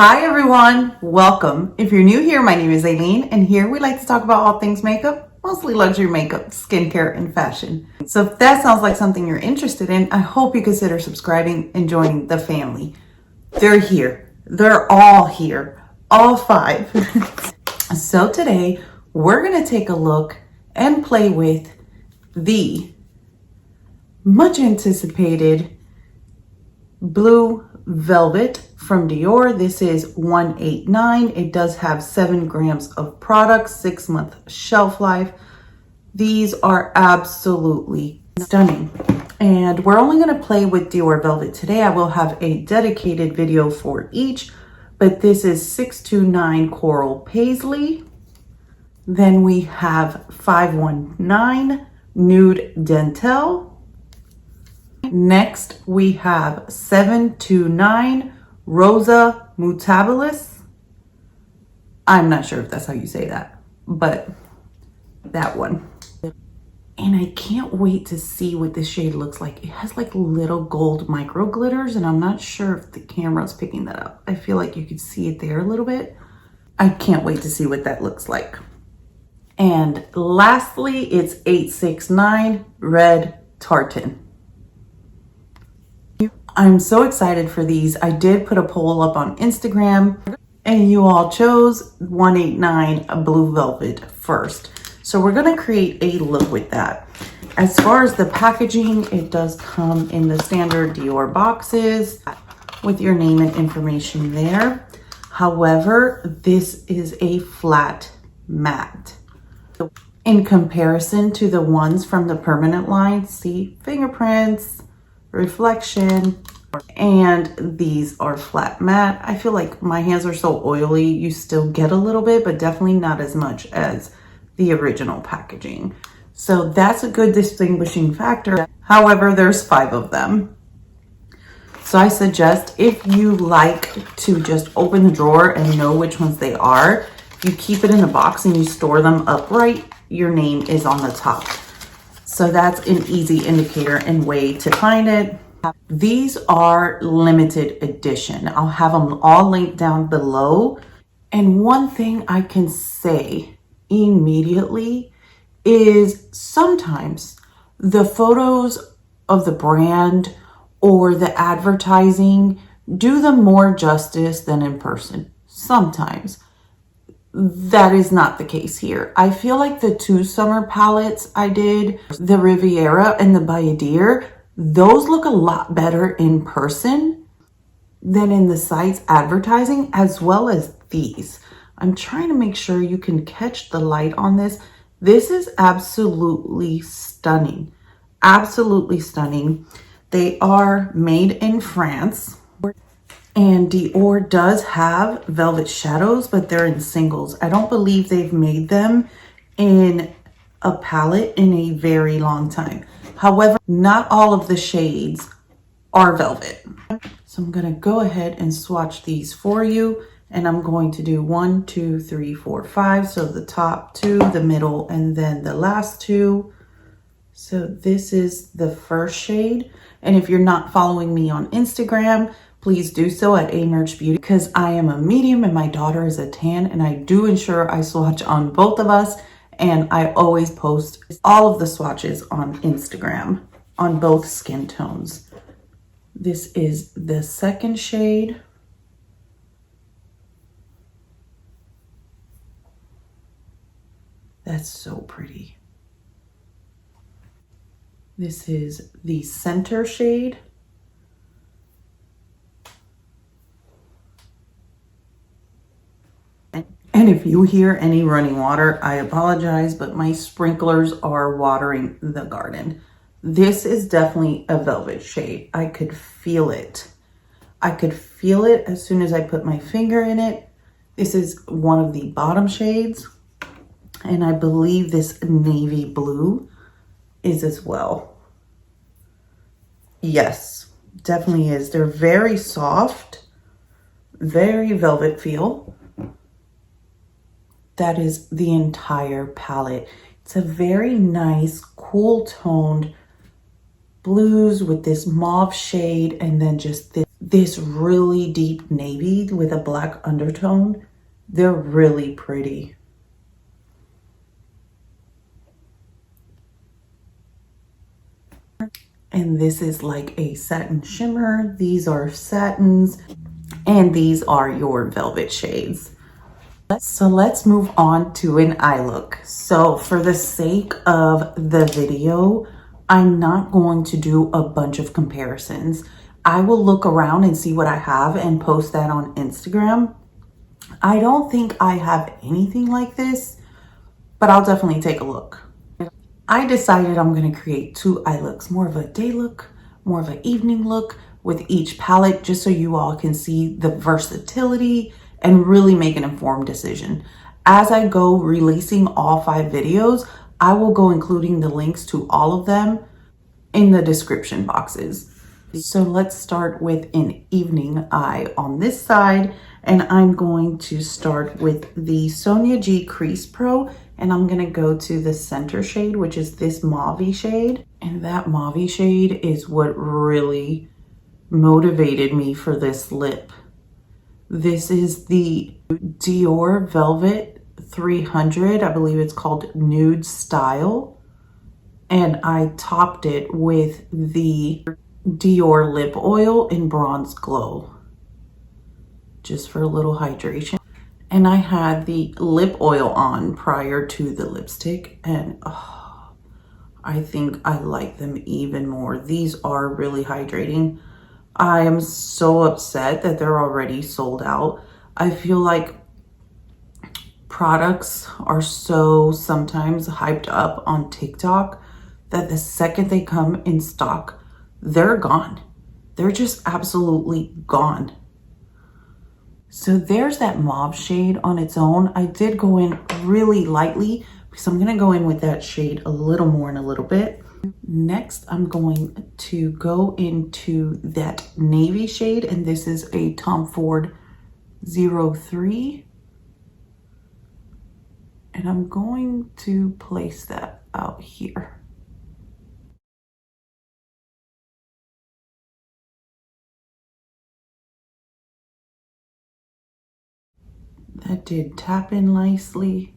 Hi everyone, welcome. If you're new here, my name is Aileen, and here we like to talk about all things makeup, mostly luxury makeup, skincare, and fashion. So if that sounds like something you're interested in, I hope you consider subscribing and joining the family. They're here. They're all here. All five. So today, we're going to take a look and play with the much anticipated blue velvet from Dior. This is 189. It does have 7 grams of product, 6-month shelf life. These are absolutely stunning. And we're only going to play with Dior Velvet today. I will have a dedicated video for each, but this is 629 Coral Paisley. Then we have 519 Nude Dentel. Next, we have 729 Rosa Mutabilis. I'm not sure if that's how you say that, but that one. And I can't wait to see what this shade looks like. It has like little gold micro glitters, and I'm not sure if the camera's picking that up. I feel like you could see it there a little bit. I can't wait to see what that looks like. And lastly, it's 869 Red Tartan. I'm so excited for these. I did put a poll up on Instagram and you all chose 189 Blue Velvet first. So we're gonna create a look with that. As far as the packaging, it does come in the standard Dior boxes with your name and information there. However, this is a flat matte. In comparison to the ones from the permanent line, see fingerprints, reflection, and these are flat matte. I feel like my hands are so oily, you still get a little bit, but definitely not as much as the original packaging. So that's a good distinguishing factor. However, there's 5 of them. So I suggest if you like to just open the drawer and know which ones they are, you keep it in a box and you store them upright, your name is on the top. So that's an easy indicator and way to find it. These are limited edition. I'll have them all linked down below. And one thing I can say immediately is sometimes the photos of the brand or the advertising do them more justice than in person. Sometimes. That is not the case here. I feel like the 2 summer palettes I did, the Riviera and the Bayadere, those look a lot better in person than in the site's advertising, as well as these. I'm trying to make sure you can catch the light on this. This is absolutely stunning. Absolutely stunning. They are made in France. And Dior does have velvet shadows, but they're in singles. I don't believe they've made them in a palette in a very long time. However, not all of the shades are velvet. So I'm gonna go ahead and swatch these for you. And I'm going to do 1, 2, 3, 4, 5. So the top 2, the middle, and then the last 2. So this is the first shade. And if you're not following me on Instagram, please do so at Emerge Beauty, because I am a medium and my daughter is a tan, and I do ensure I swatch on both of us, and I always post all of the swatches on Instagram on both skin tones. This is the second shade. That's so pretty. This is the center shade. And if you hear any running water, I apologize, but my sprinklers are watering the garden. This is definitely a velvet shade. I could feel it. I could feel it as soon as I put my finger in it. This is one of the bottom shades. And I believe this navy blue is as well. Yes, definitely is. They're very soft, very velvet feel. That is the entire palette. It's a very nice, cool toned blues with this mauve shade, and then just this really deep navy with a black undertone. They're really pretty. And this is like a satin shimmer. These are satins, and these are your velvet shades. So let's move on to an eye look. So for the sake of the video, I'm not going to do a bunch of comparisons. I will look around and see what I have and post that on Instagram. I don't think I have anything like this, but I'll definitely take a look. I decided I'm going to create two eye looks, more of a day look, more of an evening look with each palette, just so you all can see the versatility and really make an informed decision. As I go releasing all 5 videos, I will go including the links to all of them in the description boxes. So let's start with an evening eye on this side, and I'm going to start with the Sonia G Crease Pro, and I'm gonna go to the center shade, which is this mauve shade. And that mauve shade is what really motivated me for this lip. This is the Dior Velvet 300, I believe it's called Nude Style. And I topped it with the Dior lip oil in Bronze Glow, just for a little hydration. And I had the lip oil on prior to the lipstick, and oh, I think I like them even more. These are really hydrating. I am so upset that they're already sold out. I feel like products are so sometimes hyped up on TikTok that the second they come in stock, they're gone. They're just absolutely gone. So there's that mauve shade on its own. I did go in really lightly because I'm going to go in with that shade a little more in a little bit. Next, I'm going to go into that navy shade, and this is a Tom Ford 03. And I'm going to place that out here. That did tap in nicely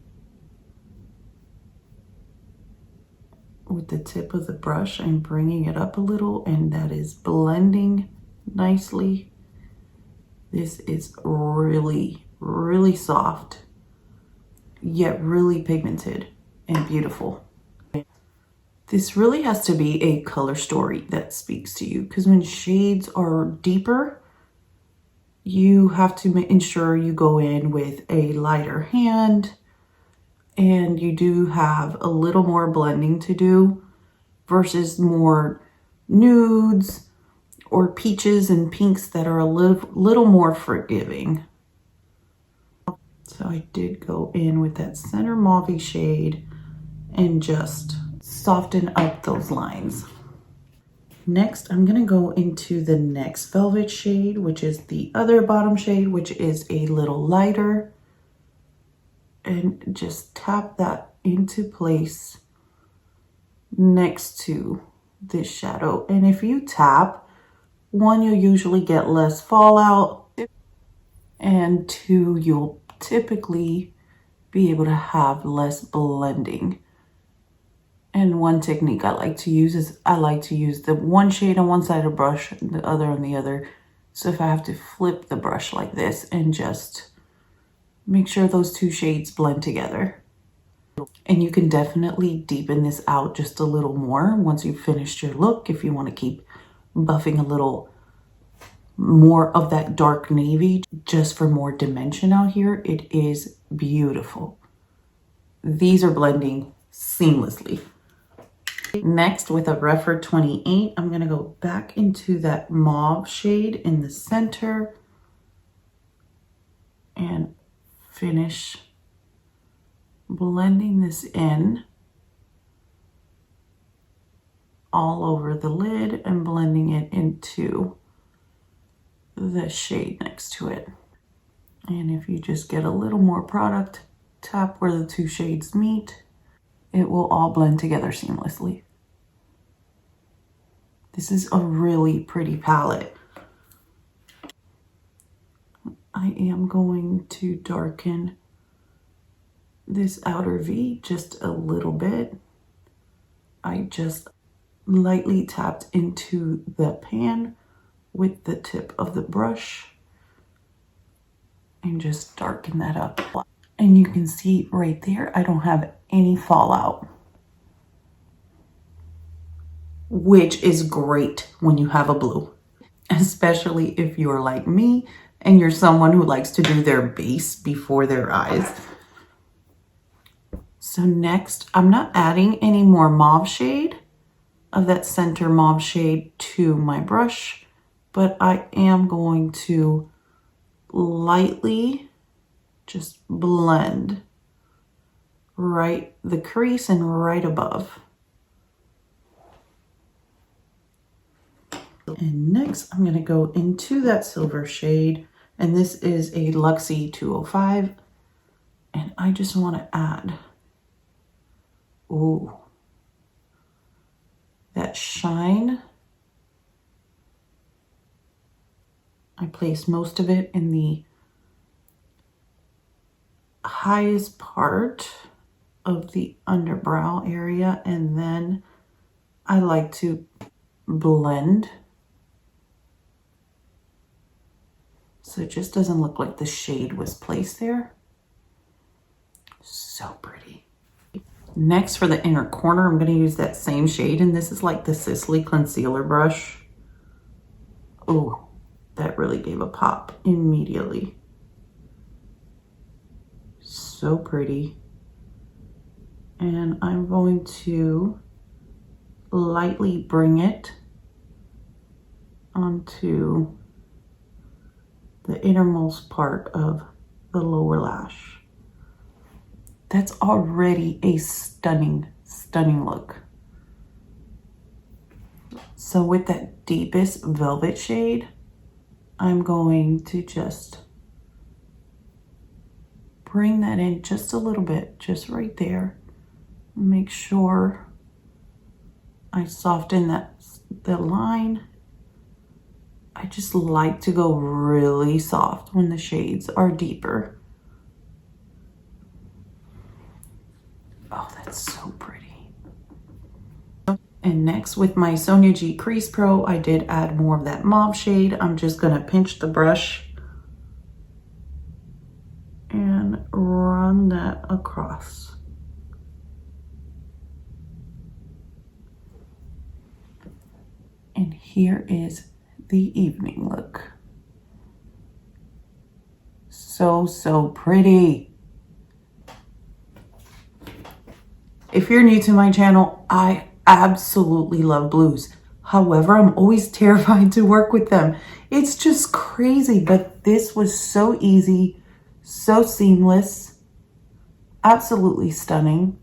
with the tip of the brush. I'm bringing it up a little, and that is blending nicely. This is really, really soft, yet really pigmented and beautiful. This really has to be a color story that speaks to you, because when shades are deeper, you have to ensure you go in with a lighter hand, and you do have a little more blending to do versus more nudes or peaches and pinks that are a little more forgiving. So I did go in with that center mauve shade and just soften up those lines. Next, I'm going to go into the next velvet shade, which is the other bottom shade, which is a little lighter. And just tap that into place next to this shadow. And if you tap, 1, you'll usually get less fallout, and 2, you'll typically be able to have less blending. And one technique I like to use is I like to use the one shade on one side of the brush and the other on the other. So if I have to flip the brush like this and just make sure those 2 shades blend together. And you can definitely deepen this out just a little more once you've finished your look. If you want to keep buffing a little more of that dark navy just for more dimension out here, it is beautiful. These are blending seamlessly. Next, with a Refer 28, I'm going to go back into that mauve shade in the center and finish blending this in all over the lid and blending it into the shade next to it. And if you just get a little more product, tap where the 2 shades meet, it will all blend together seamlessly. This is a really pretty palette. I am going to darken this outer V just a little bit. I just lightly tapped into the pan with the tip of the brush and just darken that up. And you can see right there, I don't have any fallout, which is great when you have a blue, especially if you're like me and you're someone who likes to do their base before their eyes. So next, I'm not adding any more mauve shade of that center mauve shade to my brush, but I am going to lightly just blend right the crease and right above. And next, I'm going to go into that silver shade, and this is a Luxie 205, and I just want to add, ooh, that shine. I placed most of it in the highest part of the underbrow area, and then I like to blend so it just doesn't look like the shade was placed there. So pretty. Next, for the inner corner, I'm going to use that same shade, and this is like the Sisley concealer brush. Oh, that really gave a pop immediately. So pretty. And I'm going to lightly bring it onto the innermost part of the lower lash. That's already a stunning, stunning look. So with that deepest velvet shade, I'm going to just bring that in just a little bit, just right there. Make sure I soften the line. I just like to go really soft when the shades are deeper. Oh, that's so pretty. And next, with my Sonia G Crease Pro, I did add more of that mauve shade. I'm just gonna pinch the brush and run that across. And here is the evening look. So, so pretty. If you're new to my channel, I absolutely love blues. However, I'm always terrified to work with them. It's just crazy, but this was so easy, so seamless, absolutely stunning.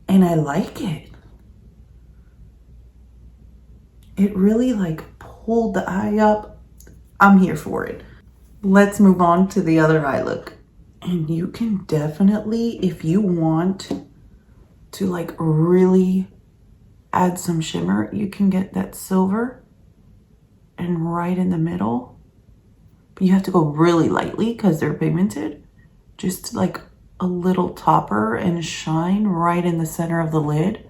And I like it. It really like pulled the eye up. I'm here for it. Let's move on to the other eye look. And you can definitely, if you want to like really add some shimmer, you can get that silver and right in the middle. But you have to go really lightly because they're pigmented. Just like a little topper and shine right in the center of the lid.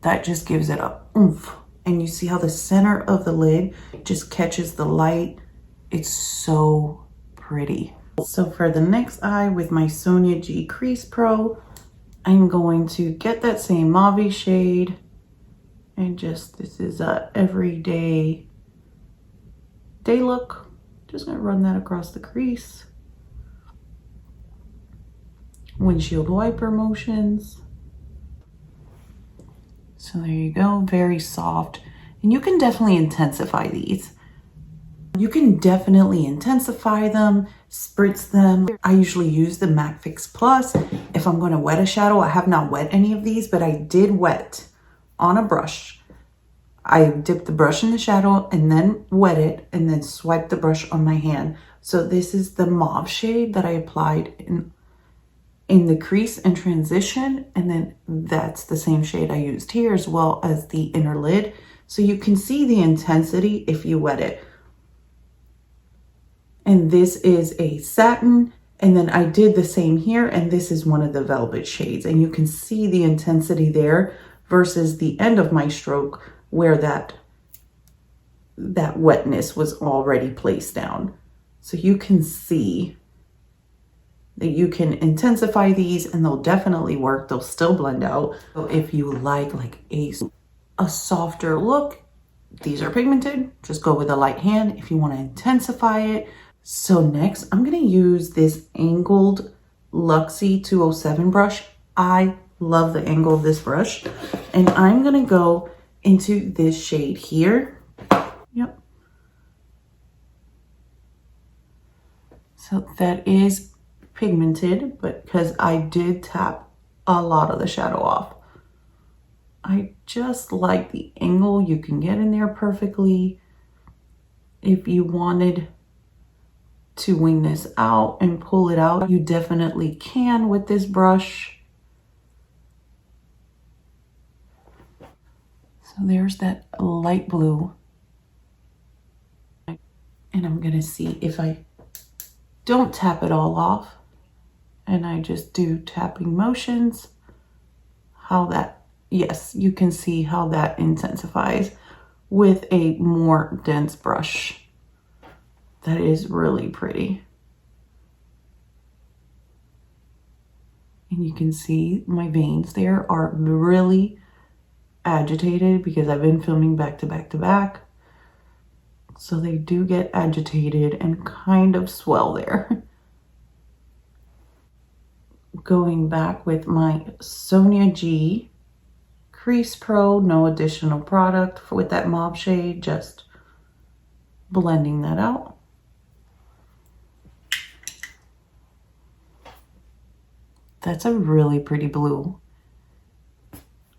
That just gives it a oomph. And you see how the center of the lid just catches the light. It's so pretty. So for the next eye with my Sonia G Crease Pro, I'm going to get that same mauve shade and just, this is a everyday day look. Just gonna run that across the crease. Windshield wiper motions. So there you go, very soft. And you can definitely intensify these. You can definitely intensify them, spritz them. I usually use the MAC Fix Plus. If I'm going to wet a shadow, I have not wet any of these, but I did wet on a brush. I dipped the brush in the shadow and then wet it and then swiped the brush on my hand. So this is the mauve shade that I applied in the crease and transition, and then that's the same shade I used here as well as the inner lid. So you can see the intensity if you wet it. And this is a satin. And then I did the same here. And this is one of the velvet shades. And you can see the intensity there versus the end of my stroke where that wetness was already placed down. So you can see that you can intensify these and they'll definitely work. They'll still blend out. So if you like a softer look, these are pigmented. Just go with a light hand if you want to intensify it. So next, I'm going to use this angled Luxie 207 brush. I love the angle of this brush. And I'm going to go into this shade here. Yep. So that is pigmented, but because I did tap a lot of the shadow off. I just like the angle. You can get in there perfectly. If you wanted to wing this out and pull it out, you definitely can with this brush. So there's that light blue. And I'm gonna see if I don't tap it all off and I just do tapping motions, how that, yes, you can see how that intensifies with a more dense brush. That is really pretty. And you can see my veins there are really agitated because I've been filming back to back to back. So they do get agitated and kind of swell there. Going back with my Sonia G Crease Pro, no additional product with that mauve shade, just blending that out. That's a really pretty blue.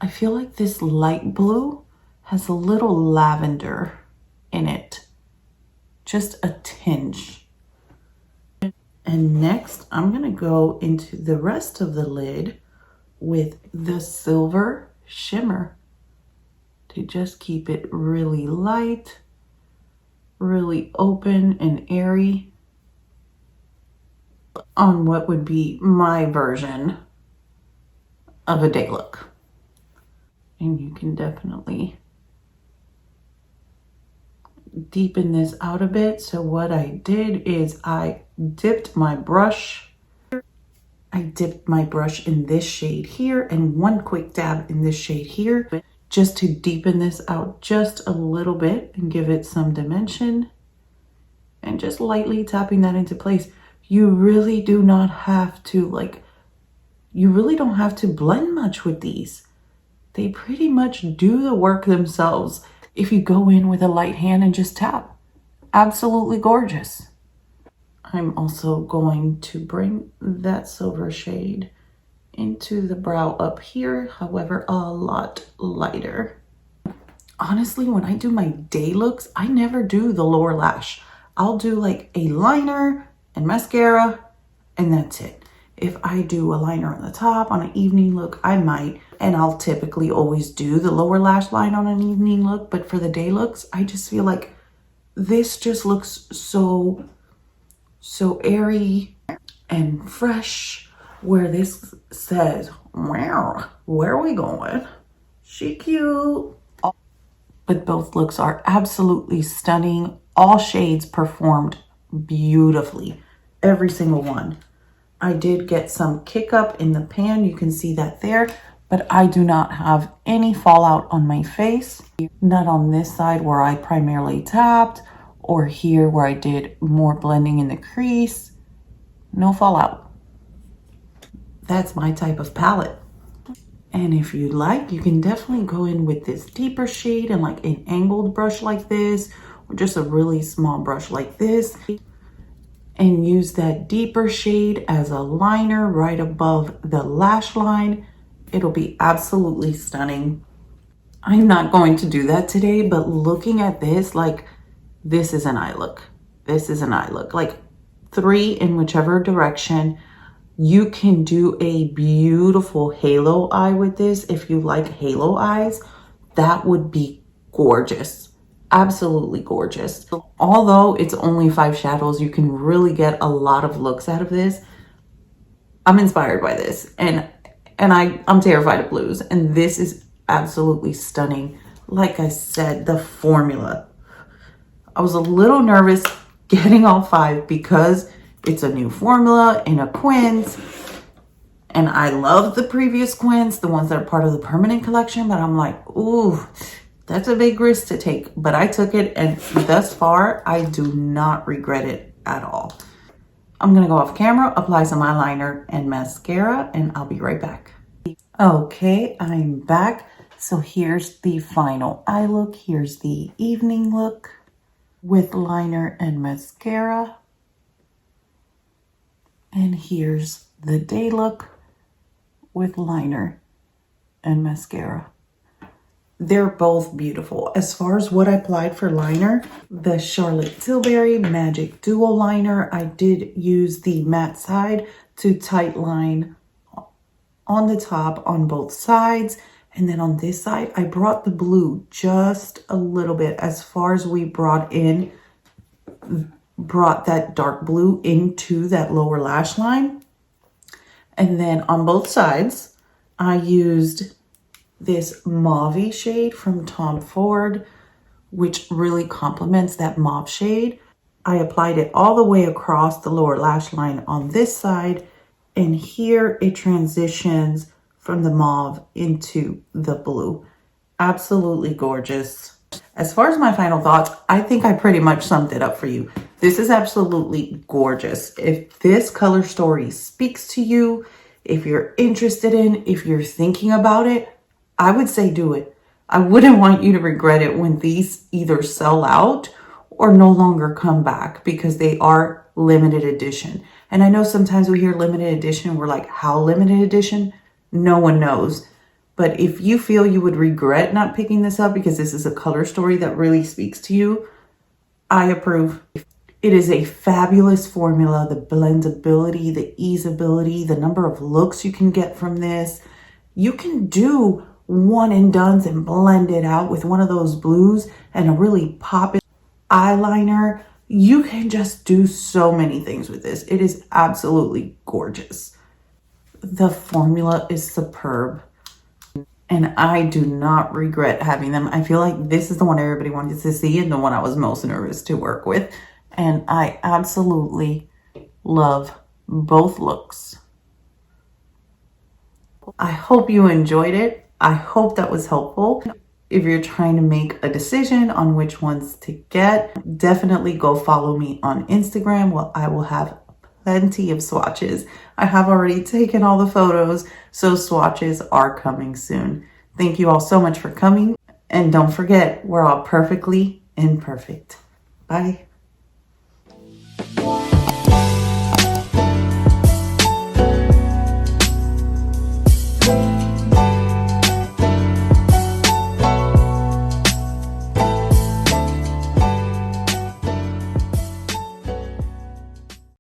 I feel like this light blue has a little lavender in it. Just a tinge. And next, I'm going to go into the rest of the lid with the silver shimmer to just keep it really light, really open and airy on what would be my version of a day look. And you can definitely deepen this out a bit. So what I did is I dipped my brush in this shade here and one quick dab in this shade here just to deepen this out just a little bit and give it some dimension, and just lightly tapping that into place. You really do not have to you really don't have to blend much with these. They pretty much do the work themselves if you go in with a light hand and just tap. Absolutely gorgeous. I'm also going to bring that silver shade into the brow up here, however, a lot lighter. Honestly, when I do my day looks, I never do the lower lash. I'll do like a liner and mascara, and that's it. If I do a liner on the top on an evening look, I might, and I'll typically always do the lower lash line on an evening look, but for the day looks, I just feel like this just looks so airy and fresh, where this says, wow, where are we going? She cute. But both looks are absolutely stunning. All shades performed beautifully, every single one. I did get some kick up in the pan, you can see that there, but I do not have any fallout on my face. Not on this side where I primarily tapped, or here where I did more blending in the crease. No fallout. That's my type of palette. And if you like, you can definitely go in with this deeper shade and like an angled brush like this, or just a really small brush like this, and use that deeper shade as a liner right above the lash line. It'll be absolutely stunning. I'm not going to do that today, but looking at this, like, this is an eye look. This is an eye look. Like 3 in whichever direction. You can do a beautiful halo eye with this. If you like halo eyes, that would be gorgeous. Absolutely gorgeous. Although it's only 5 shadows, you can really get a lot of looks out of this. I'm inspired by this, and I'm terrified of blues, and this is absolutely stunning. Like I said, the formula. I was a little nervous getting all 5 because it's a new formula in a quint, and I love the previous quints, the ones that are part of the permanent collection, but I'm like, ooh, that's a big risk to take. But I took it, and thus far, I do not regret it at all. I'm gonna go off camera, apply some eyeliner and mascara, and I'll be right back. Okay, I'm back. So here's the final eye look. Here's the evening look with liner and mascara. And here's the day look with liner and mascara. They're both beautiful. As far as what I applied for liner, the Charlotte Tilbury Magic Duo Liner, I did use the matte side to tight line on the top on both sides. And then on this side, I brought the blue just a little bit as far as we brought that dark blue into that lower lash line. And then on both sides, I used this mauve shade from Tom Ford, which really complements that mauve shade. I applied it all the way across the lower lash line on this side, and here it transitions from the mauve into the blue. Absolutely gorgeous. As far as my final thoughts, I think I pretty much summed it up for you. This is absolutely gorgeous. If this color story speaks to you, if you're interested in, if you're thinking about it, I would say do it. I wouldn't want you to regret it when these either sell out or no longer come back, because they are limited edition. And I know sometimes we hear limited edition, we're like, how limited edition? No one knows. But if you feel you would regret not picking this up because this is a color story that really speaks to you, I approve. It is a fabulous formula. The blendability, the easeability, the number of looks you can get from this. You can do one and dones and blend it out with one of those blues and a really popping eyeliner. You can just do so many things with this. It is absolutely gorgeous. The formula is superb, and I do not regret having them. I feel like this is the one everybody wanted to see and the one I was most nervous to work with. And I absolutely love both looks. I hope you enjoyed it. I hope that was helpful. If you're trying to make a decision on which ones to get, definitely go follow me on Instagram. Well, I will have plenty of swatches. I have already taken all the photos, so swatches are coming soon. Thank you all so much for coming. And don't forget, we're all perfectly imperfect. Bye.